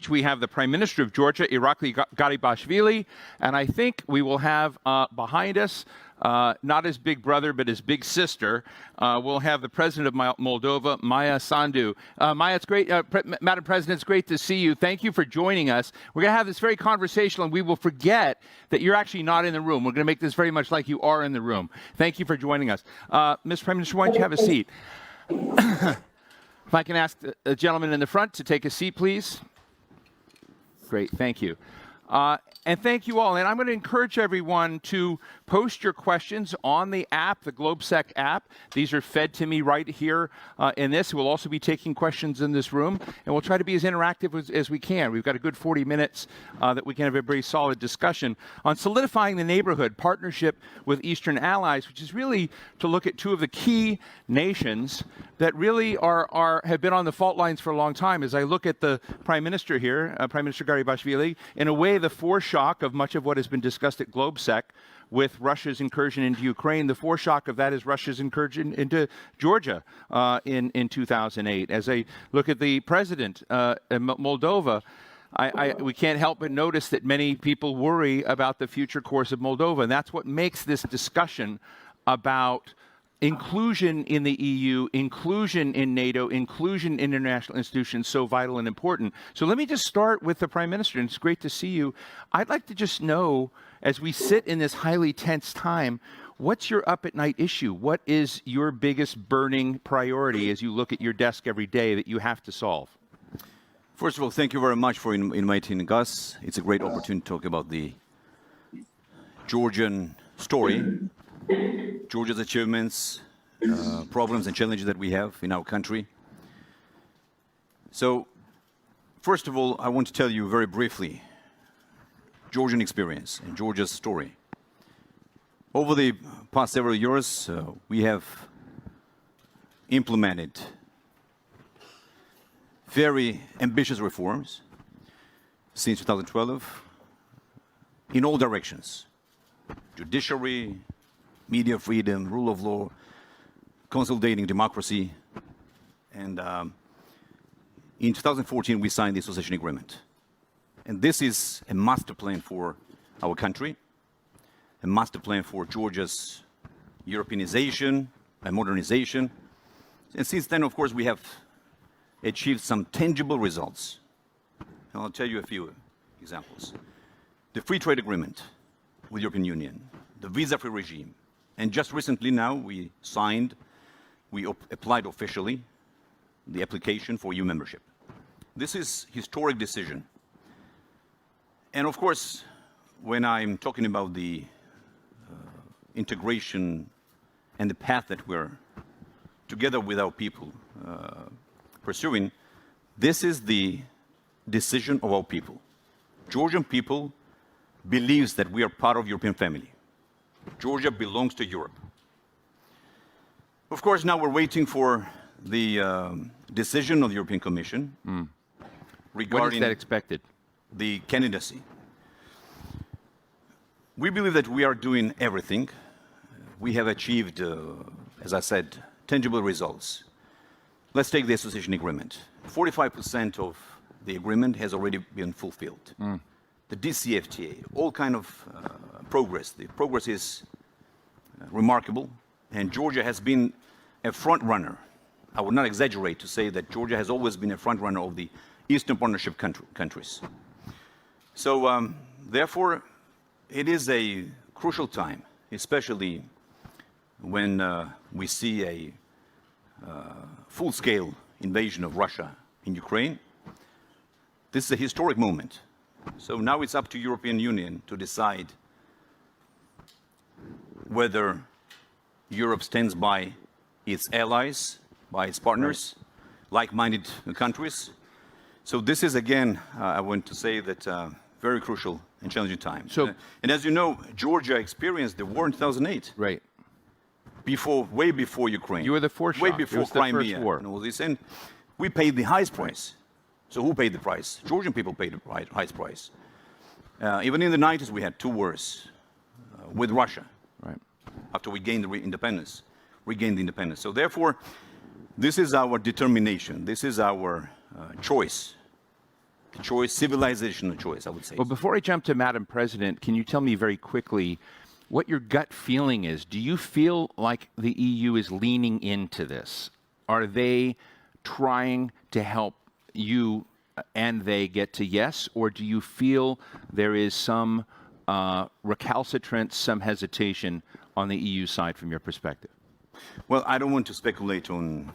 which we have the Prime Minister of Georgia, Irakli Garibashvili, and I think we will have behind us, not his big brother, but his big sister, we'll have the President of Moldova, Maya Sandu. Maya, it's great, Madam President, it's great to see you. Thank you for joining us. We're going to have this very conversational, and we will forget that you're actually not in the room. We're going to make this very much like you are in the room. Thank you for joining us. Mr. Prime Minister, why don't you have a seat? If I can ask the gentleman in the front to take a seat, please. Great, thank you. And thank you all. And I'm going to encourage everyone to post your questions on the app, the GLOBSEC app. These are fed to me right here in this. We'll also be taking questions in this room, and we'll try to be as interactive as we can. We've got a good 40 minutes that we can have a very solid discussion on solidifying the neighborhood partnership with Eastern allies, which is really to look at two of the key nations that really have been on the fault lines for a long time. As I look at the Prime Minister here, Prime Minister Garibashvili, in a way, the foreshock of much of what has been discussed at GLOBSEC with Russia's incursion into Ukraine, the foreshock of that is Russia's incursion into Georgia in 2008. As I look at the president in Moldova, we can't help but notice that many people worry about the future course of Moldova, and that's what makes this discussion about inclusion in the EU, inclusion in NATO, inclusion in international institutions so vital and important. So let me just start with the Prime Minister, and it's great to see you. I'd like to just know, as we sit in this highly tense time, what's your up-at-night issue? What is your biggest burning priority as you look at your desk every day that you have to solve? First of all, thank you very much for inviting us. It's a great opportunity to talk about the Georgian story, Georgia's achievements, problems and challenges that we have in our country. So, first of all, I want to tell you very briefly Georgian experience and Georgia's story. Over the past several years, we have implemented very ambitious reforms since 2012 in all directions: judiciary, media freedom, rule of law, consolidating democracy. And in 2014, we signed the association agreement. And this is a master plan for our country, a master plan for Georgia's Europeanization and modernization. And since then, of course, we have achieved some tangible results. And I'll tell you a few examples. The free trade agreement with the European Union, the visa-free regime, and just recently now we applied officially the application for EU membership. This is a historic decision. And of course, when I'm talking about the integration and the path that we're together with our people pursuing, this is the decision of our people. Georgian people believes that we are part of European family. Georgia belongs to Europe. Of course, now we're waiting for the decision of the European Commission regarding when is that expected? The candidacy. We believe that we are doing everything. We have achieved, as I said, tangible results. Let's take the association agreement. 45% of the agreement has already been fulfilled. The DCFTA, all kind of progress. The progress is remarkable, and Georgia has been a front runner. I would not exaggerate to say that Georgia has always been a front runner of the Eastern Partnership countries. So, therefore, it is a crucial time, especially when we see a full-scale invasion of Russia in Ukraine. This is a historic moment. So now it's up to the European Union to decide whether Europe stands by its allies, by its partners, like-minded countries. So this is, again, I want to say that very crucial and challenging time. So, and as you know, Georgia experienced the war in 2008. Right. Way before Ukraine. You were the foreshock. Way before Crimea. The first war. And all this. And we paid the highest price. So who paid the price? Georgian people paid the highest price. Even in the 90s, we had two wars with Russia. Right. After we gained the regained the independence. So therefore, this is our determination. This is our choice. choice, civilizational choice, I would say. Well, before I jump to Madam President, can you tell me very quickly what your gut feeling is? Do you feel like the EU is leaning into this? Are they trying to help you and they get to yes, or do you feel there is some recalcitrance, some hesitation on the EU side from your perspective? Well, I don't want to speculate on...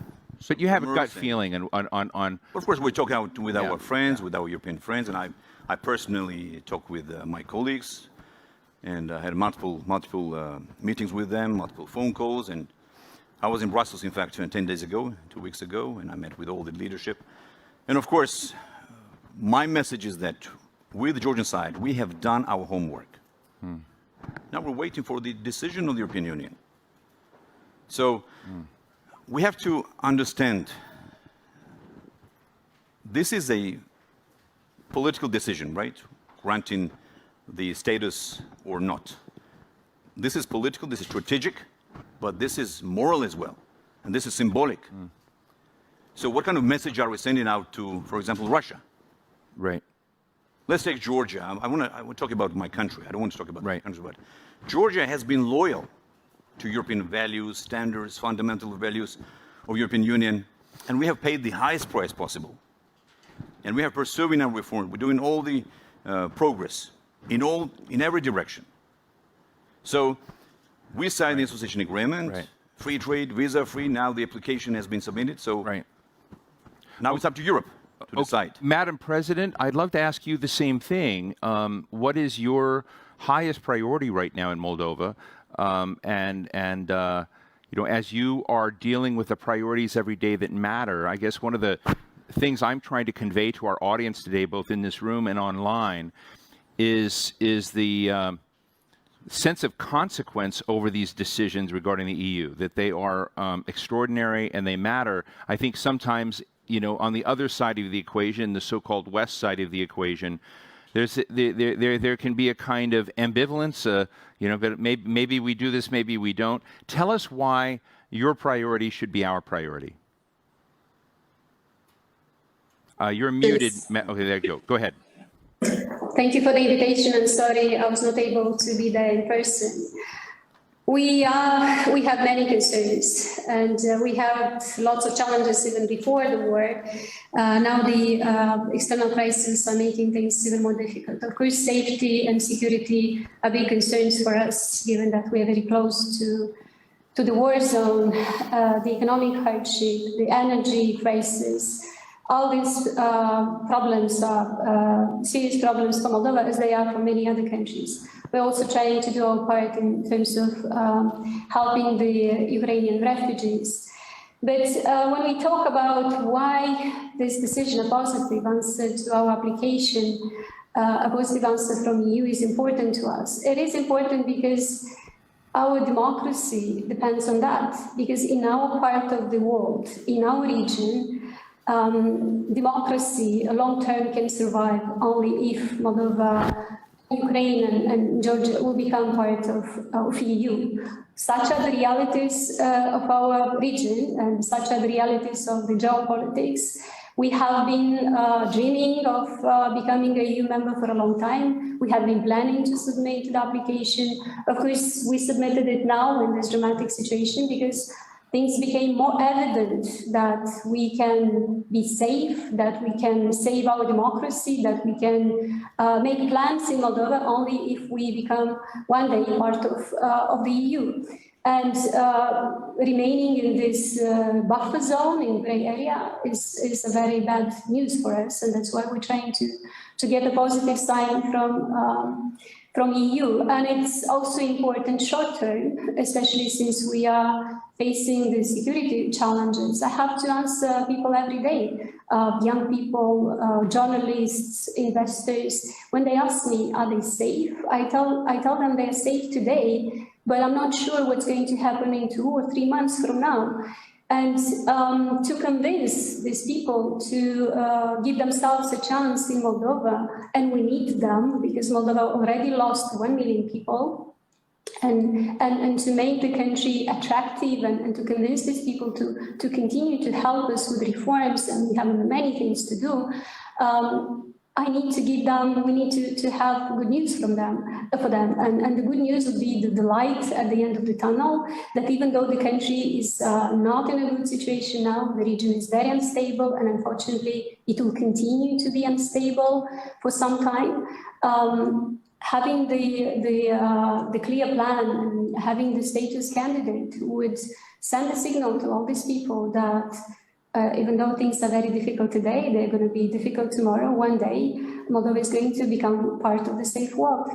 But you have a gut feeling on... Of course, we talk out with our friends, with our European friends, and I personally talk with my colleagues, and I had multiple meetings with them, multiple phone calls, and I was in Brussels, in fact, 10 days ago, 2 weeks ago, and I met with all the leadership. And of course, my message is that with the Georgian side, we have done our homework. Now we're waiting for the decision of the European Union. So we have to understand this is a political decision, right? Granting the status or not. This is political, this is strategic, but this is moral as well, and this is symbolic. So what kind of message are we sending out to, for example, Russia? Right. Let's take Georgia. I want to talk about my country. I don't want to talk about my country, but Georgia has been loyal to European values, standards, fundamental values of European Union, and we have paid the highest price possible. And we are pursuing our reform. We're doing all the progress in every direction. So we signed the association agreement, free trade, visa-free. Now the application has been submitted. So now it's up to Europe to decide. Madam President, I'd love to ask you the same thing. What is your highest priority right now in Moldova? You know, as you are dealing with the priorities every day that matter, I guess one of the things I'm trying to convey to our audience today, both in this room and online, is the sense of consequence over these decisions regarding the EU, that they are extraordinary and they matter. I think sometimes, you know, on the other side of the equation, the so-called West side of the equation, there can be a kind of ambivalence, you know, but maybe we do this, maybe we don't. Tell us why your priority should be our priority. You're muted. Okay, there you go. Go ahead. Thank you for the invitation. I'm sorry I was not able to be there in person. We have many concerns, and we had lots of challenges even before the war. Now the external crises are making things even more difficult. Of course, safety and security are big concerns for us, given that we are very close to the war zone, the economic hardship, the energy crisis. All these problems are serious problems for Moldova, as they are for many other countries. We're also trying to do our part in terms of helping the Ukrainian refugees. But when we talk about why this decision, a positive answer to our application, a positive answer from the EU is important to us, it is important because our democracy depends on that. Because in our part of the world, in our region, democracy long-term can survive only if Moldova, Ukraine and Georgia will become part of EU. Such are the realities of our region and such are the realities of the geopolitics. We have been dreaming of becoming a EU member for a long time. We have been planning to submit the application. Of course, we submitted it now in this dramatic situation because things became more evident that we can be safe, that we can save our democracy, that we can make plans in Moldova only if we become one day part of the EU. And remaining in this buffer zone, in gray area, is a very bad news for us, and that's why we're trying to get a positive sign from EU. And it's also important short term, especially since we are facing the security challenges. I have to answer people every day, young people, journalists, investors. When they ask me, are they safe? I tell them they're safe today, but I'm not sure what's going to happen in 2 or 3 months from now. And to convince these people to give themselves a chance in Moldova, and we need them because Moldova already lost 1 million people, and to make the country attractive and to convince these people to continue to help us with reforms, and we have many things to do. I need to give them, we need to have good news for them. And the good news would be the light at the end of the tunnel, that even though the country is not in a good situation now, the region is very unstable, and unfortunately it will continue to be unstable for some time. Having the clear plan and having the status candidate would send a signal to all these people that even though things are very difficult today, they're going to be difficult tomorrow. One day, Moldova is going to become part of the safe world.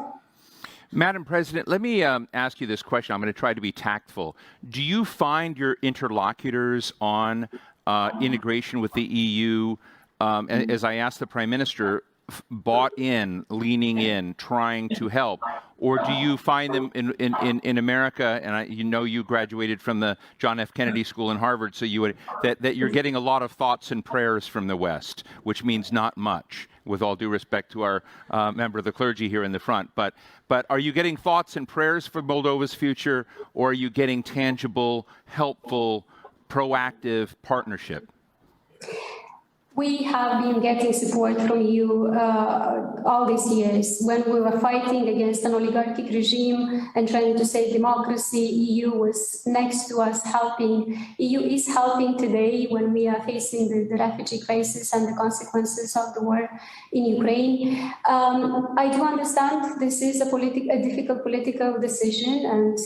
Madam President, let me ask you this question. I'm going to try to be tactful. Do you find your interlocutors on integration with the EU, as I asked the Prime Minister, bought in, leaning in, trying to help? Or do you find them in America, and you graduated from the John F. Kennedy School in Harvard, so that you're getting a lot of thoughts and prayers from the West, which means not much, with all due respect to our member of the clergy here in the front. But are you getting thoughts and prayers for Moldova's future, or are you getting tangible, helpful, proactive partnership? We have been getting support from you all these years. When we were fighting against an oligarchic regime and trying to save democracy, EU was next to us helping. EU is helping today when we are facing the refugee crisis and the consequences of the war in Ukraine. I do understand this is a difficult political decision, and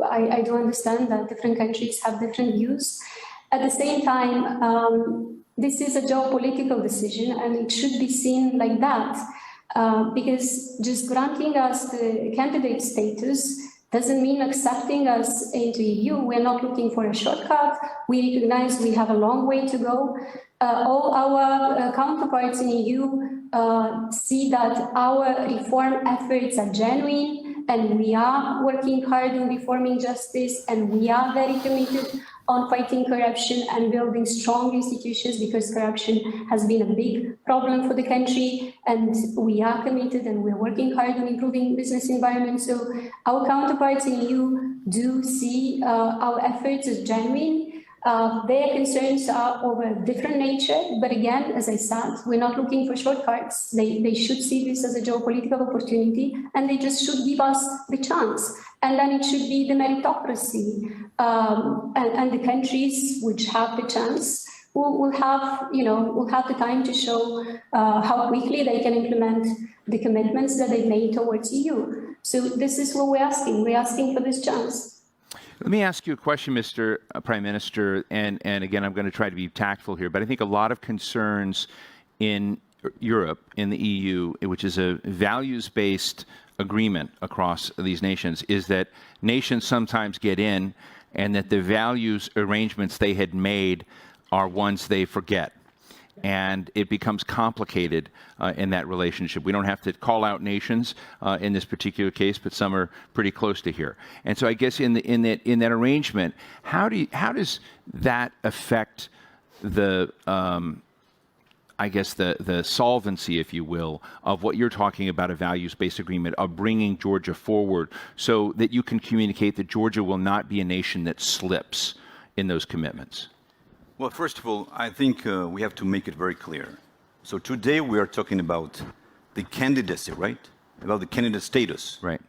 I do understand that different countries have different views. At the same time, this is a geopolitical decision, and it should be seen like that, because just granting us the candidate status doesn't mean accepting us into EU. We're not looking for a shortcut. We recognize we have a long way to go. All our counterparts in EU see that our reform efforts are genuine, and we are working hard on reforming justice, and we are very committed on fighting corruption and building strong institutions, because corruption has been a big problem for the country, and we are committed and we're working hard on improving business environment. So our counterparts in EU do see our efforts as genuine. Their concerns are of a different nature, but again, as I said, we're not looking for shortcuts. They should see this as a geopolitical opportunity, and they just should give us the chance. And then it should be the meritocracy, and the countries which have the chance will have the time to show how quickly they can implement the commitments that they've made towards EU. So this is what we're asking. We're asking for this chance. Let me ask you a question, Mr. Prime Minister, and again, I'm going to try to be tactful here, but I think a lot of concerns in Europe, in the EU, which is a values-based agreement across these nations, is that nations sometimes get in and that the values arrangements they had made are ones they forget. And it becomes complicated in that relationship. We don't have to call out nations in this particular case, but some are pretty close to here. And so I guess in that arrangement, how does that affect the the solvency, if you will, of what you're talking about, a values-based agreement, of bringing Georgia forward so that you can communicate that Georgia will not be a nation that slips in those commitments? Well, first of all, I think we have to make it very clear. So today we are talking about the candidacy, right? About the candidate status. Right.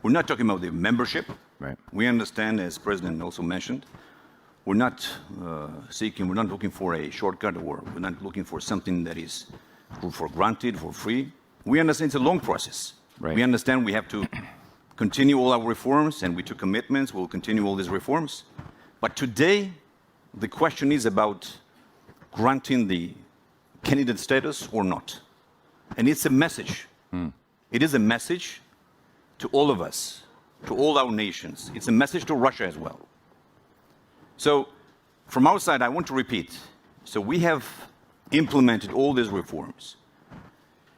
We're not talking about the membership. Right. We understand, as President also mentioned, we're not we're not looking for a shortcut, or we're not looking for something that is for granted, for free. We understand it's a long process. Right. We understand we have to continue all our reforms, and we took commitments. We'll continue all these reforms. But today, the question is about granting the candidate status or not. And it's a message. It is a message to all of us, to all our nations. It's a message to Russia as well. So from our side, I want to repeat. So we have implemented all these reforms.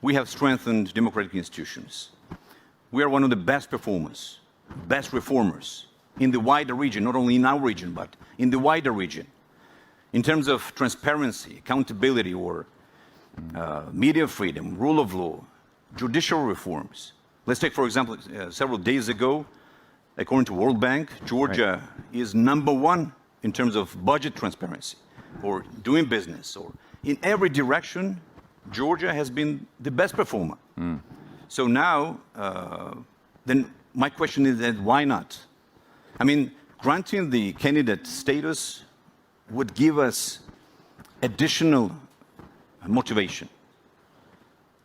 We have strengthened democratic institutions. We are one of the best performers, best reformers in the wider region, not only in our region, but in the wider region. In terms of transparency, accountability, or media freedom, rule of law, judicial reforms. Let's take, for example, several days ago, according to World Bank, Georgia is #1 in terms of budget transparency, or doing business, or in every direction. Georgia has been the best performer. So now, then my question is that why not? I mean, granting the candidate status would give us additional motivation.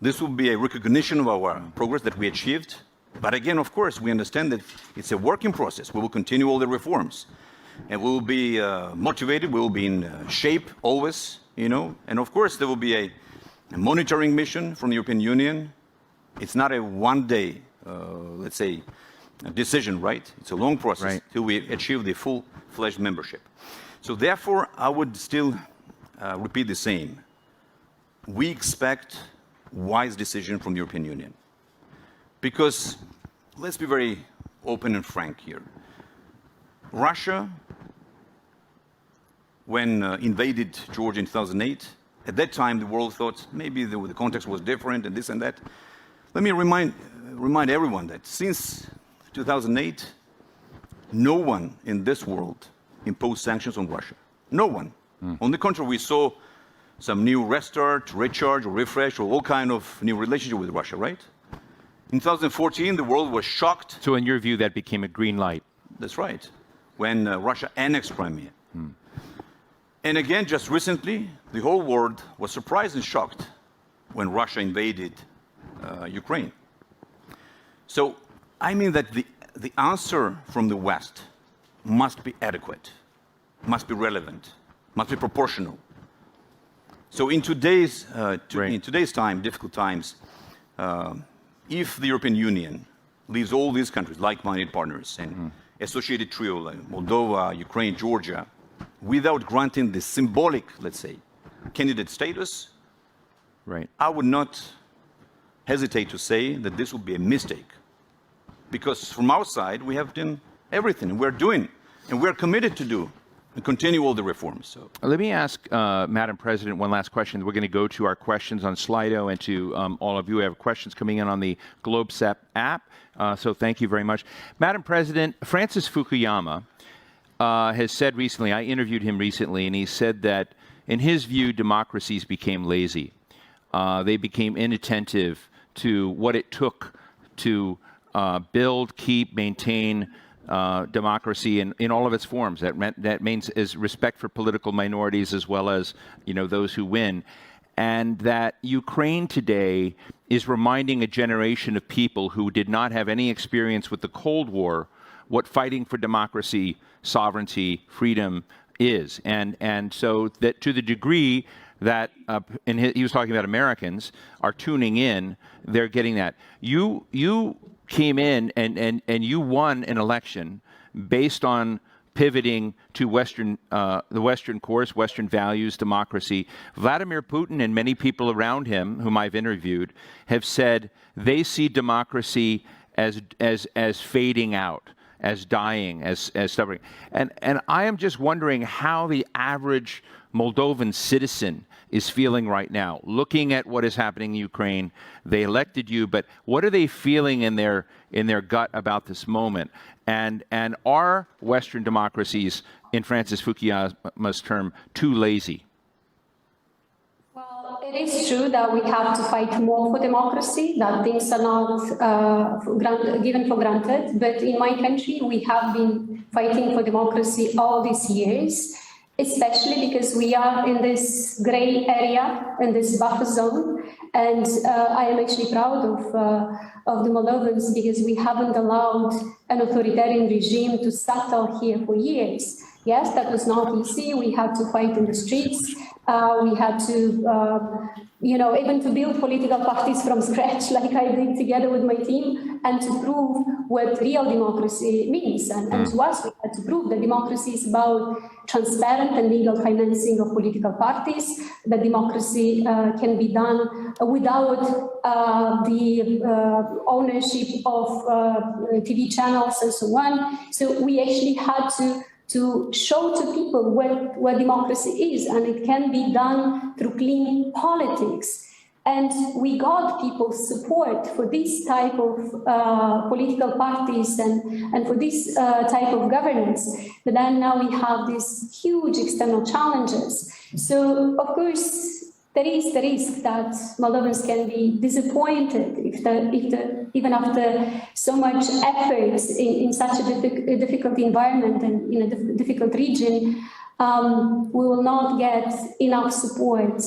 This will be a recognition of our progress that we achieved. But again, of course, we understand that it's a working process. We will continue all the reforms. And we will be motivated. We will be in shape always, you know. And of course, there will be a monitoring mission from the European Union. It's not a one-day, let's say, decision, right? It's a long process till we achieve the full-fledged membership. So therefore, I would still repeat the same. We expect wise decision from the European Union. Because let's be very open and frank here. Russia, when invaded Georgia in 2008, at that time the world thought maybe the context was different and this and that. Let me remind everyone that since 2008, no one in this world imposed sanctions on Russia. No one. On the contrary, we saw some new restart, recharge, or refresh, or all kind of new relationship with Russia, right? In 2014, the world was shocked. So in your view, that became a green light? That's right, when Russia annexed Crimea. And again, just recently, the whole world was surprised and shocked when Russia invaded Ukraine. So I mean that the answer from the West must be adequate, must be relevant, must be proportional. So in today's time, difficult times, if the European Union leaves all these countries, like-minded partners, and associated trio like Moldova, Ukraine, Georgia, without granting the symbolic, let's say, candidate status, I would not hesitate to say that this would be a mistake. Because from our side, we have done everything, and we're doing, and we're committed to do and continue all the reforms. So. Let me ask Madam President one last question. We're going to go to our questions on Slido and to all of you who have questions coming in on the GLOBSEC app. So thank you very much. Madam President, Francis Fukuyama has said recently, I interviewed him recently, and he said that in his view, democracies became lazy. They became inattentive to what it took to build, keep, maintain democracy in all of its forms. That means is respect for political minorities as well as, you know, those who win. And that Ukraine today is reminding a generation of people who did not have any experience with the Cold War what fighting for democracy, sovereignty, freedom is. And so that to the degree that, he was talking about Americans, are tuning in, they're getting that. You came in and you won an election based on pivoting to the Western course, Western values, democracy. Vladimir Putin and many people around him, whom I've interviewed, have said they see democracy as fading out, as dying, as stubborn. And I am just wondering how the average Moldovan citizen is feeling right now, looking at what is happening in Ukraine. They elected you, but what are they feeling in their gut about this moment? And are Western democracies, in Francis Fukuyama's term, too lazy? Well, it is true that we have to fight more for democracy, that things are not given for granted. But in my country, we have been fighting for democracy all these years, especially because we are in this gray area, in this buffer zone. And I am actually proud of the Moldovans because we haven't allowed an authoritarian regime to settle here for years. Yes, that was not easy. We had to fight in the streets. We had to, even to build political parties from scratch, like I did together with my team, and to prove what real democracy means. And to us, we had to prove that democracy is about transparent and legal financing of political parties, that democracy can be done without the ownership of TV channels and so on. So we actually had to show to people what democracy is, and it can be done through clean politics. And we got people's support for this type of political parties and for this type of governance. But then now we have these huge external challenges. So, of course, there is the risk that Moldovans can be disappointed even after so much effort in such a difficult environment and in a difficult region, we will not get enough support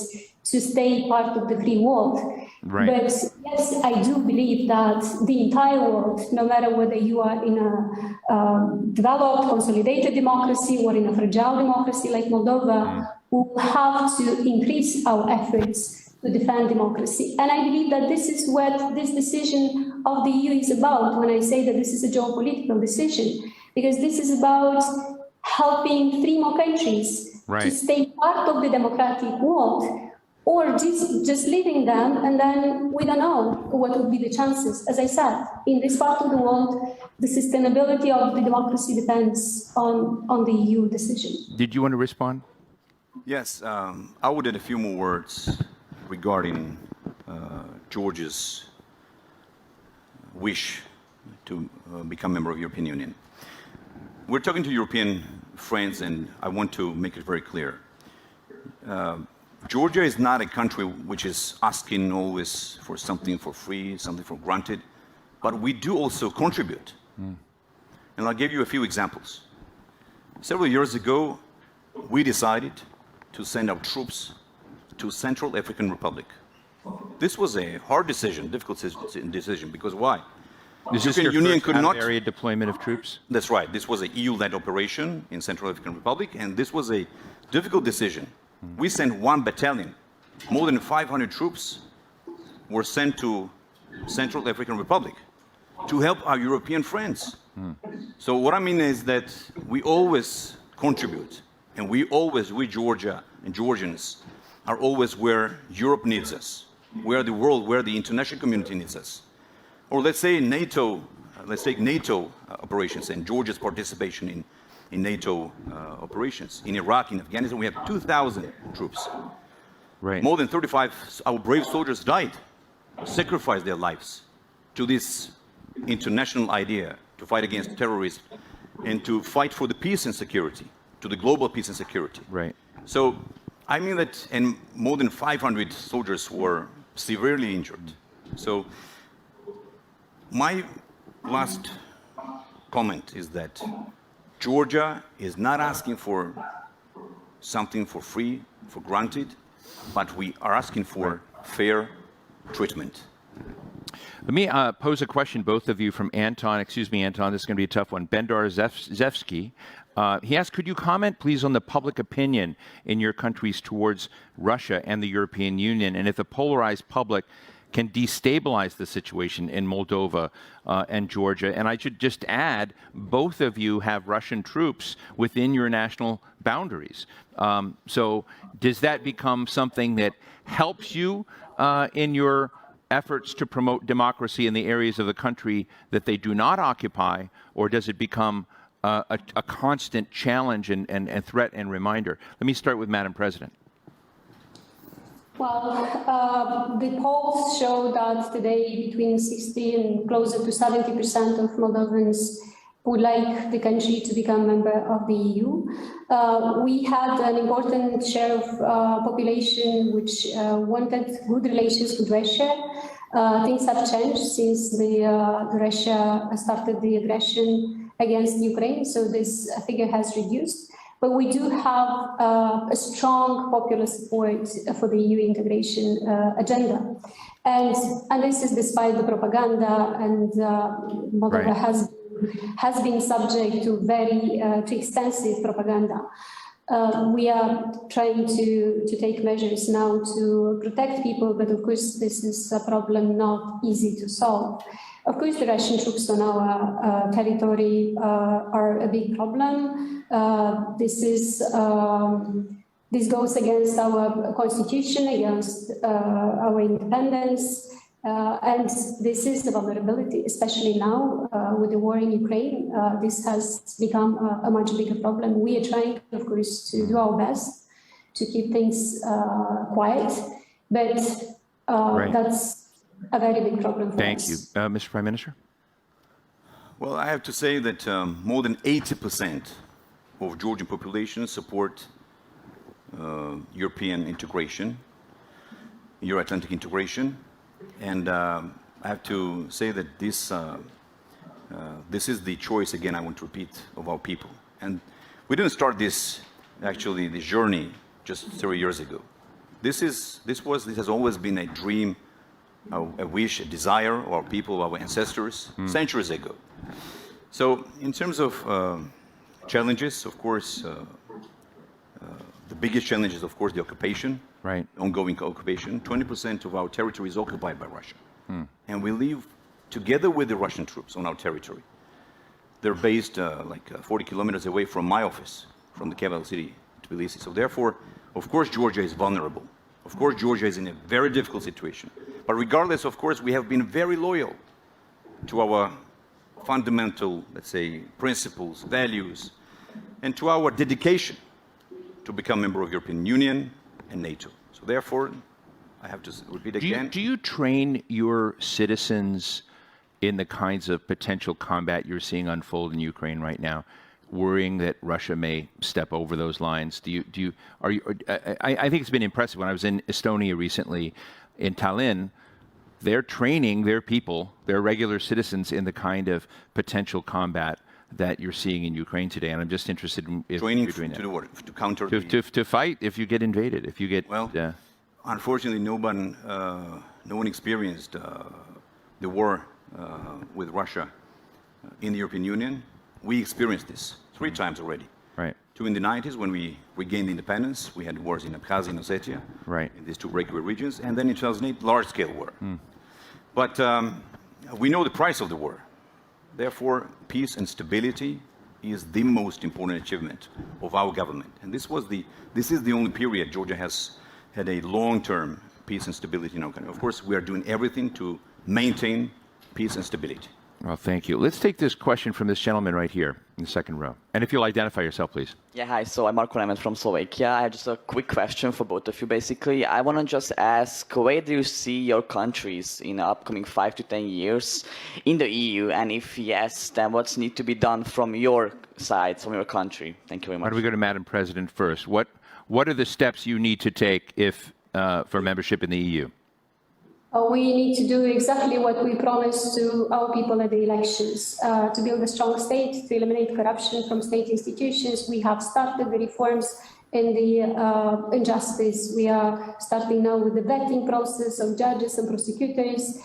to stay part of the free world. Right. But yes, I do believe that the entire world, no matter whether you are in a developed, consolidated democracy or in a fragile democracy like Moldova, will have to increase our efforts to defend democracy. And I believe that this is what this decision of the EU is about when I say that this is a geopolitical decision, because this is about helping 3 more countries to stay part of the democratic world, or just leaving them, and then we don't know what would be the chances. As I said, in this part of the world, the sustainability of the democracy depends on the EU decision. Did you want to respond? Yes, I would add a few more words regarding Georgia's wish to become a member of the European Union. We're talking to European friends, and I want to make it very clear. Georgia is not a country which is asking always for something for free, something for granted, but we do also contribute. And I'll give you a few examples. Several years ago, we decided to send our troops to Central African Republic. This was a hard decision, difficult decision, because why? Is this your first out-of-area deployment of troops? That's right. This was an EU-led operation in Central African Republic, and this was a difficult decision. We sent 1 battalion. More than 500 troops were sent to Central African Republic to help our European friends. So what I mean is that we always contribute, and we Georgia and Georgians are always where Europe needs us, where the world, where the international community needs us. Or let's say NATO, let's take NATO operations and Georgia's participation in NATO operations. In Iraq, in Afghanistan, we have 2,000 troops. Right. More than 35 our brave soldiers died, sacrificed their lives to this international idea to fight against terrorism and to fight for the peace and security, to the global peace and security. Right. So I mean that, and more than 500 soldiers were severely injured. So my last comment is that Georgia is not asking for something for free, for granted, but we are asking for fair treatment. Let me pose a question, both of you, from Anton. Excuse me, Anton, this is going to be a tough one. Bendar Zevsky. He asked, could you comment, please, on the public opinion in your countries towards Russia and the European Union, and if the polarized public can destabilize the situation in Moldova and Georgia? And I should just add, both of you have Russian troops within your national boundaries. So does that become something that helps you in your efforts to promote democracy in the areas of the country that they do not occupy, or does it become a constant challenge and threat and reminder? Let me start with Madam President. Well, the polls show that today between 60 and closer to 70% of Moldovans would like the country to become a member of the EU. We had an important share of population which wanted good relations with Russia. Things have changed since Russia started the aggression against Ukraine, so this figure has reduced. But we do have a strong popular support for the EU integration agenda. And this is despite the propaganda, and Moldova has been subject to to extensive propaganda. We are trying to take measures now to protect people, but of course this is a problem not easy to solve. Of course, the Russian troops on our territory are a big problem. This goes against our constitution, against our independence, and this is the vulnerability, especially now with the war in Ukraine. This has become a much bigger problem. We are trying, of course, to do our best to keep things quiet, but that's a very big problem for us. Thank you. Mr. Prime Minister? Well, I have to say that more than 80% of Georgian population support European integration. Euro-Atlantic integration. And I have to say that this is the choice, again, I want to repeat, of our people. And we didn't start this journey just 30 years ago. This has always been a dream, a wish, a desire of our people, of our ancestors, centuries ago. So in terms of challenges, of course, the biggest challenge is, of course, the occupation, right? Ongoing occupation. 20% of our territory is occupied by Russia. And we live together with the Russian troops on our territory. They're based 40 kilometers away from my office, from the capital city, Tbilisi. So therefore, of course, Georgia is vulnerable. Of course, Georgia is in a very difficult situation. But regardless, of course, we have been very loyal to our fundamental, let's say, principles, values, and to our dedication to become a member of the European Union and NATO. So therefore, I have to repeat again. Do you train your citizens in the kinds of potential combat you're seeing unfold in Ukraine right now, worrying that Russia may step over those lines? I think it's been impressive. When I was in Estonia recently, in Tallinn, they're training their people, their regular citizens, in the kind of potential combat that you're seeing in Ukraine today. And I'm just interested in if training you're doing to that. do what? To counter to fight if you get invaded, if you get... Well, unfortunately, no one experienced the war with Russia in the European Union. We experienced this 3 times already. Right. 2 in the 90s when we regained independence. We had wars in Abkhazia and Ossetia, right, in these 2 breakaway regions. And then in 2008, large-scale war. But we know the price of the war. Therefore, peace and stability is the most important achievement of our government. And this is the only period Georgia has had a long-term peace and stability in our country. Of course, we are doing everything to maintain peace and stability. Well, thank you. Let's take this question from this gentleman right here in the second row. And if you'll identify yourself, please. Yeah, hi. So I'm Marko Nemet from Slovakia. I have just a quick question for both of you, basically. I want to just ask, where do you see your countries in the upcoming 5 to 10 years in the EU? And if yes, then what's need to be done from your side, from your country? Thank you very much. Why don't we go to Madam President first? What are the steps you need to take for membership in the EU? We need to do exactly what we promised to our people at the elections, to build a strong state, to eliminate corruption from state institutions. We have started the reforms in the injustice. We are starting now with the vetting process of judges and prosecutors.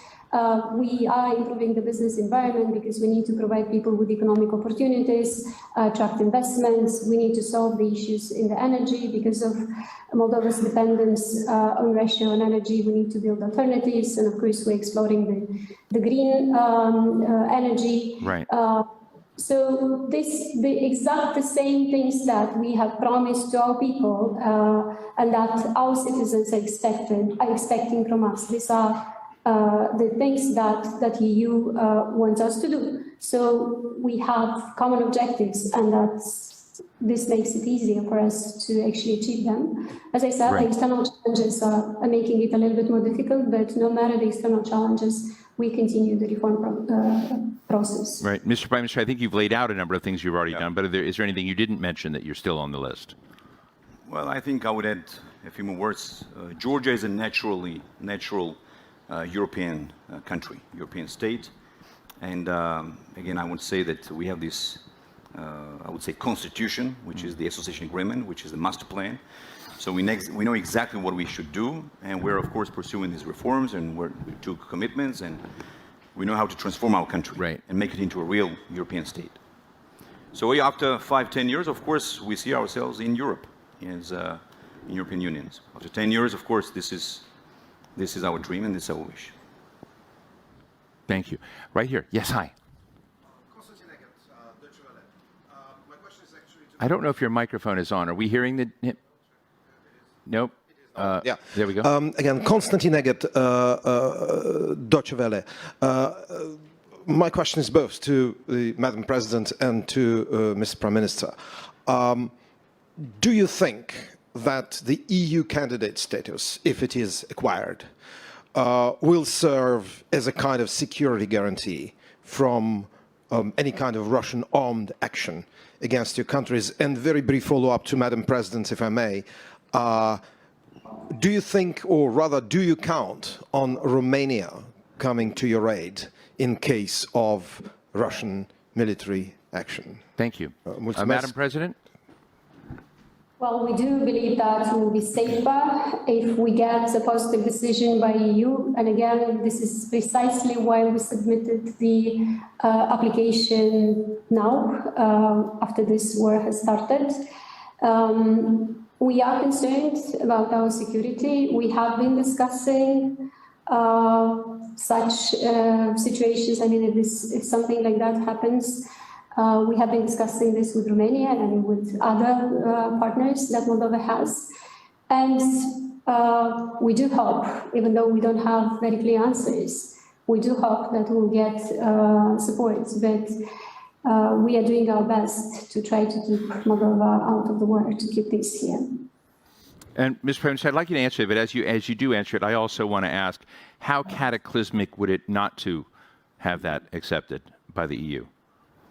We are improving the business environment because we need to provide people with economic opportunities, attract investments. We need to solve the issues in the energy because of Moldova's dependence on Russia on energy. We need to build alternatives, and of course we're exploring the green energy. Right. So the same things that we have promised to our people and that our citizens are expecting from us. These are the things that the EU wants us to do. So we have common objectives, and this makes it easier for us to actually achieve them. As I said, right, the external challenges are making it a little bit more difficult, but no matter the external challenges, we continue the reform process. Right. Mr. Prime Minister, I think you've laid out a number of things you've already done, but is there anything you didn't mention that you're still on the list? Well, I think I would add a few more words. Georgia is a natural European country, European state. And again, I would say that we have this, I would say, constitution, which is the association agreement, which is the master plan. So we know exactly what we should do, and we're, of course, pursuing these reforms, and we took commitments, and we know how to transform our country, right, and make it into a real European state. So after 5-10 years, of course, we see ourselves in Europe, as in European Union. After 10 years, of course, this is our dream and this is our wish. Thank you. Right here. Yes, hi. I don't know if your microphone is on. Are we hearing the... Nope. Yeah. There we go. Again, Konstantin Eget, Deutsche Welle. My question is both to the Madam President and to Mr. Prime Minister. Do you think that the EU candidate status, if it is acquired, will serve as a kind of security guarantee from any kind of Russian armed action against your countries? And very brief follow-up to Madam President, if I may. Do you think, or rather, do you count on Romania coming to your aid in case of Russian military action? Thank you. Mulțumesc. Madam President? Well, we do believe that we will be safer if we get a positive decision by EU. And again, this is precisely why we submitted the application now, after this war has started. We are concerned about our security. We have been discussing such situations. I mean, if something like that happens, we have been discussing this with Romania and with other partners that Moldova has. And we do hope, even though we don't have very clear answers, we do hope that we'll get support. But we are doing our best to try to keep Moldova out of the war, to keep peace here. And Mr. President, I'd like you to answer it, but as you do answer it, I also want to ask, how cataclysmic would it not to have that accepted by the EU?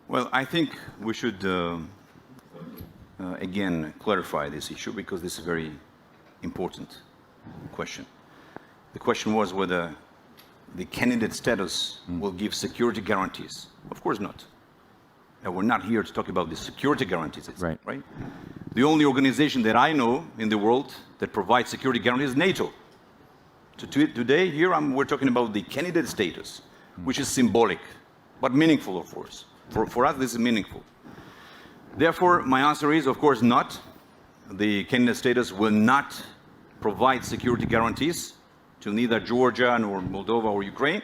Well, I think we should, again, clarify this issue because this is a very important question. The question was whether the candidate status will give security guarantees. Of course not. And we're not here to talk about the security guarantees, right? The only organization that I know in the world that provides security guarantees is NATO. Today, here, we're talking about the candidate status, which is symbolic, but meaningful, of course. For us, this is meaningful. Therefore, my answer is, of course, not. The candidate status will not provide security guarantees to neither Georgia nor Moldova or Ukraine,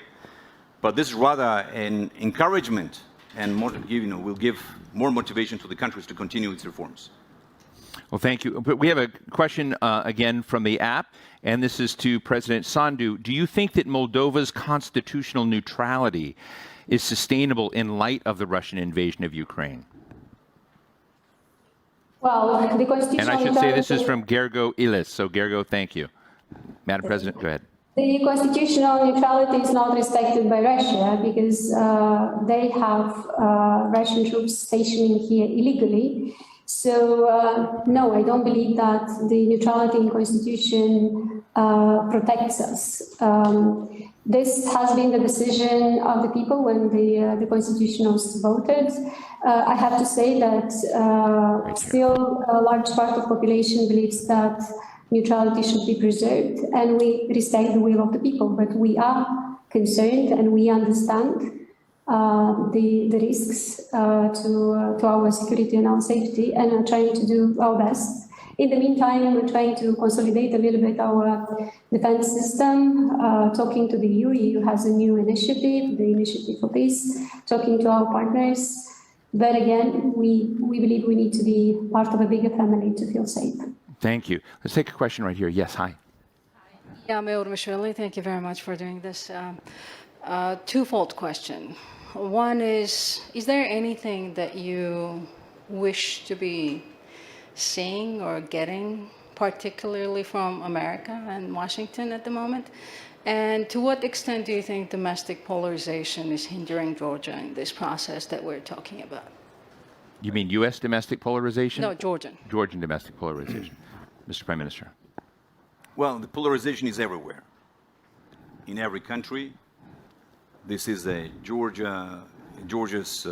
but this is rather an encouragement and will give more motivation to the countries to continue its reforms. Well, thank you. But we have a question again from the app, and this is to President Sandu. Do you think that Moldova's constitutional neutrality is sustainable in light of the Russian invasion of Ukraine? Well, the constitutional And I should say this is from Gergo Ilis. So, Gergo, thank you. Madam President, go ahead. The constitutional neutrality is not respected by Russia because they have Russian troops stationing here illegally. So, no, I don't believe that the neutrality in constitution protects us. This has been the decision of the people when the constitution was voted. I have to say that still a large part of the population believes that neutrality should be preserved, and we respect the will of the people, but we are concerned and we understand the risks to our security and our safety, and are trying to do our best. In the meantime, we're trying to consolidate a little bit our defense system, talking to the EU. EU has a new initiative, the Initiative for Peace, talking to our partners. But again, we believe we need to be part of a bigger family to feel safe. Thank you. Let's take a question right here. Yes, hi. Thank you very much for doing this. Twofold question. One is there anything that you wish to be seeing or getting, particularly from America and Washington at the moment? And to what extent do you think domestic polarization is hindering Georgia in this process that we're talking about? You mean U.S. domestic polarization? No, Georgian. Georgian domestic polarization. Mr. Prime Minister. Well, the polarization is everywhere. In every country. This is Georgia's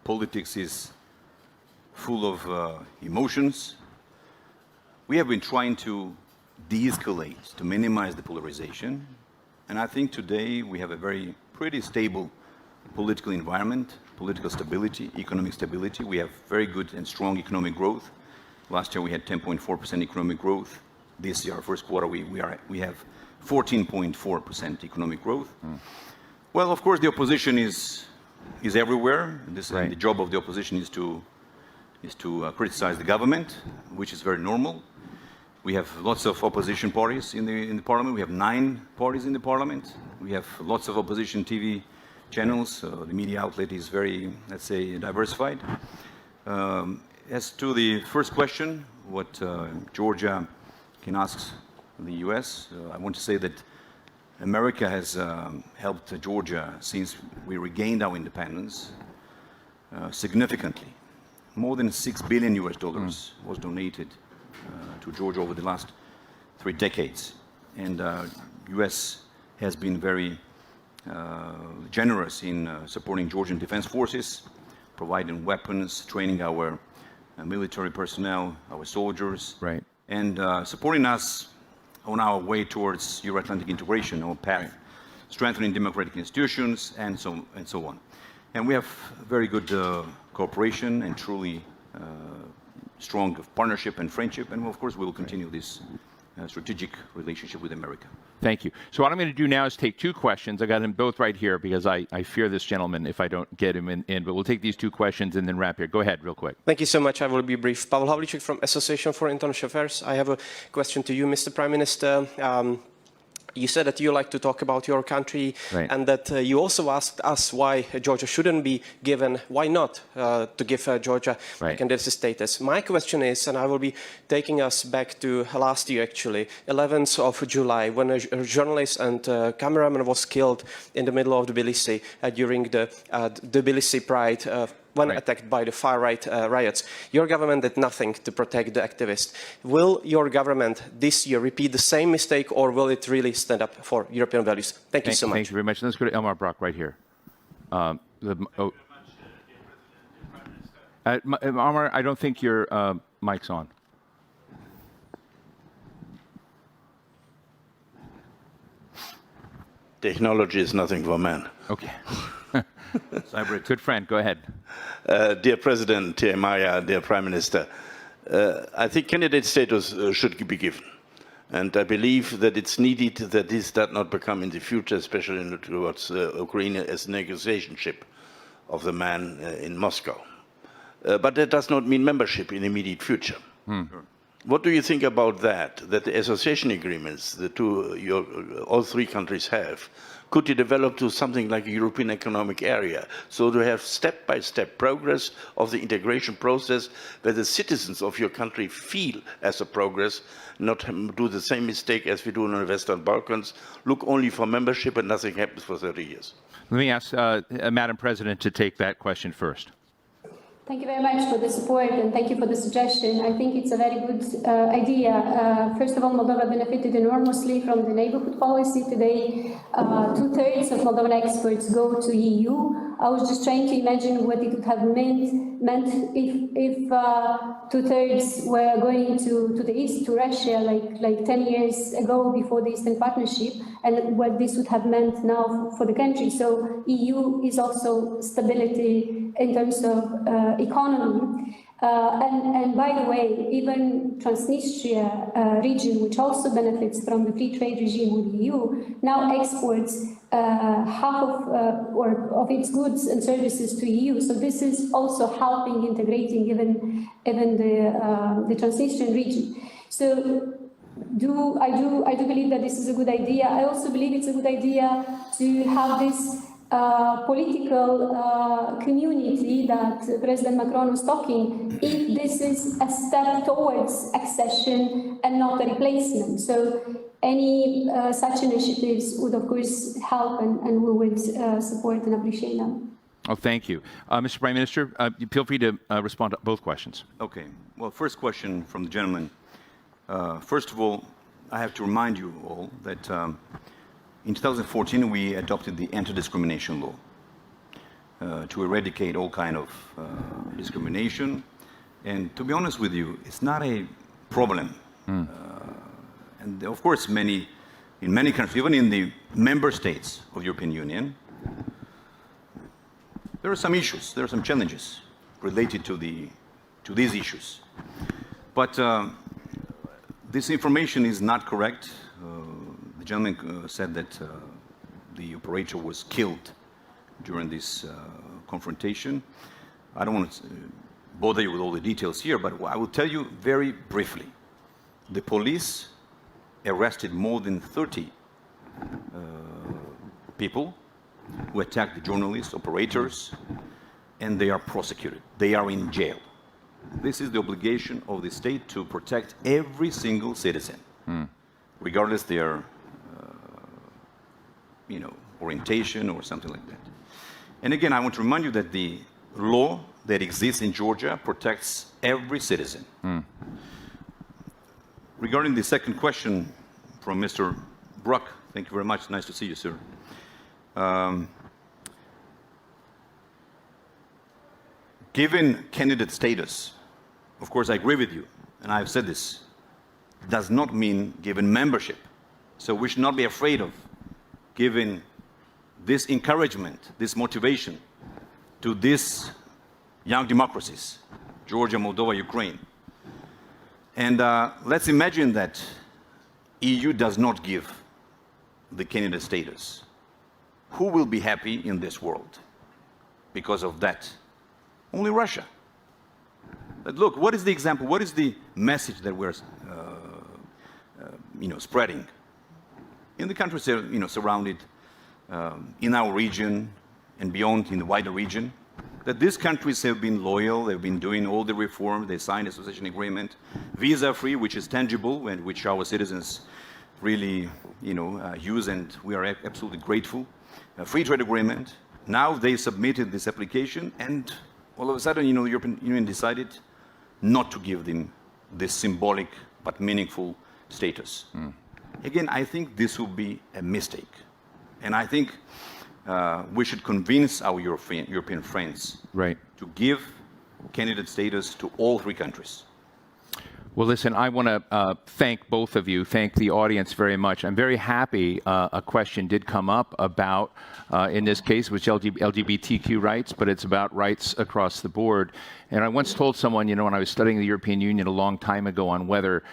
politics is full of emotions. We have been trying to de-escalate, to minimize the polarization. And I think today we have a pretty stable political environment, political stability, economic stability. We have very good and strong economic growth. Last year we had 10.4% economic growth. This year, first quarter, we have 14.4% economic growth. Well, of course, the opposition is everywhere. The job of the opposition is to criticize the government, which is very normal. We have lots of opposition parties in the parliament. We have 9 parties in the parliament. We have lots of opposition TV channels. The media outlet is very, let's say, diversified. As to the first question, what Georgia can ask the U.S., I want to say that America has helped Georgia since we regained our independence significantly. More than $6 billion was donated to Georgia over the last 3 decades. And U.S. has been very generous in supporting Georgian defense forces, providing weapons, training our military personnel, our soldiers, Right. and supporting us on our way towards Euro-Atlantic integration, our path, strengthening democratic institutions, and so on. And we have very good cooperation and truly strong partnership and friendship, and of course we will continue this strategic relationship with America. Thank you. So what I'm going to do now is take 2 questions. I got them both right here because I fear this gentleman if I don't get him in. But we'll take these 2 questions and then wrap here. Go ahead, real quick. Thank you so much. I will be brief. Pavel Havlicek from Association for International Affairs. I have a question to you, Mr. Prime Minister. You said that you like to talk about your country, right, and that you also asked us why Georgia shouldn't be given, why not to give Georgia candidate status. My question is, and I will be taking us back to last year actually, 11th of July, when a journalist and cameraman was killed in the middle of Tbilisi during the Tbilisi Pride when attacked by the far-right riots. Your government did nothing to protect the activists. Will your government this year repeat the same mistake, or will it really stand up for European values? Thank you so much. Thank you very much. Let's go to Elmar Brock right here. Elmar, I don't think your mic's on. Technology is nothing for man. Okay. Good friend, go ahead. Dear President, dear Maya, dear Prime Minister, I think candidate status should be given. And I believe that it's needed that this does not become in the future, especially towards Ukraine, as a negotiation chip of the man in Moscow. But that does not mean membership in the immediate future. What do you think about that the association agreements all 3 countries have, could you develop to something like a European Economic Area, so to have step-by-step progress of the integration process where the citizens of your country feel as a progress, not do the same mistake as we do in the Western Balkans, look only for membership and nothing happens for 30 years? Let me ask Madam President to take that question first. Thank you very much for the support and thank you for the suggestion. I think it's a very good idea. First of all, Moldova benefited enormously from the neighborhood policy. Today, 2/3 of Moldovan exports go to EU. I was just trying to imagine what it would have meant if 2/3 were going to the east, to Russia, like 10 years ago before the Eastern Partnership, and what this would have meant now for the country. So EU is also stability in terms of economy. And by the way, even Transnistria region, which also benefits from the free trade regime with the EU, now exports half of its goods and services to EU. So this is also helping integrating even the Transnistrian region. So I do believe that this is a good idea. I also believe it's a good idea to have this political community that President Macron was talking, if this is a step towards accession and not a replacement. So any such initiatives would, of course, help, and we would support and appreciate them. Oh, thank you. Mr. Prime Minister, feel free to respond to both questions. Okay. Well, first question from the gentleman. First of all, I have to remind you all that in 2014, we adopted the anti-discrimination law to eradicate all kind of discrimination. And to be honest with you, it's not a problem. And of course, in many countries, even in the member states of the European Union, there are some issues, there are some challenges related to these issues. But this information is not correct. The gentleman said that the operator was killed during this confrontation. I don't want to bother you with all the details here, but I will tell you very briefly. The police arrested more than 30 people who attacked the journalists, operators, and they are prosecuted. They are in jail. This is the obligation of the state to protect every single citizen, regardless their orientation or something like that. And again, I want to remind you that the law that exists in Georgia protects every citizen. Regarding the second question from Mr. Bruck, thank you very much. Nice to see you, sir. Given candidate status, of course, I agree with you, and I've said this, does not mean given membership. So we should not be afraid of giving this encouragement, this motivation to these young democracies, Georgia, Moldova, Ukraine. And let's imagine that EU does not give the candidate status. Who will be happy in this world because of that? Only Russia. But look, what is the example? What is the message that we're spreading in the countries surrounded, in our region and beyond, in the wider region? That these countries have been loyal, they've been doing all the reforms, they signed association agreement, visa-free, which is tangible, and which our citizens really, use, and we are absolutely grateful. A free trade agreement. Now they submitted this application, and all of a sudden, the European Union decided not to give them this symbolic but meaningful status. Again, I think this will be a mistake, and I think we should convince our European friends to give candidate status to all three countries. Well, listen, I want to thank both of you, thank the audience very much. I'm very happy a question did come up about, in this case, which LGBTQ rights, but it's about rights across the board. And I once told someone, when I was studying the European Union a long time ago on whether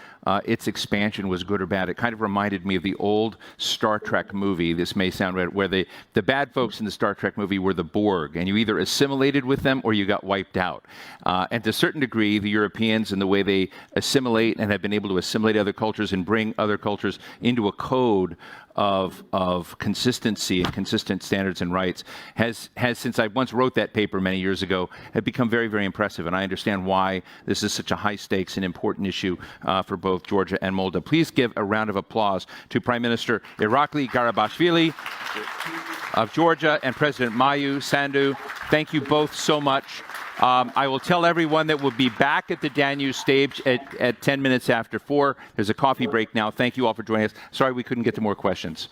its expansion was good or bad, it kind of reminded me of the old Star Trek movie. This may sound weird, where the bad folks in the Star Trek movie were the Borg, and you either assimilated with them or you got wiped out. And to a certain degree, the Europeans and the way they assimilate and have been able to assimilate other cultures and bring other cultures into a code of consistency and consistent standards and rights has since I once wrote that paper many years ago, have become very, very impressive. And I understand why this is such a high stakes and important issue for both Georgia and Moldova. Please give a round of applause to Prime Minister Irakli Garibashvili of Georgia and President Mayu Sandu. Thank you both so much. I will tell everyone that we'll be back at the Danube stage at 10 minutes after 4. There's a coffee break now. Thank you all for joining us. Sorry we couldn't get to more questions.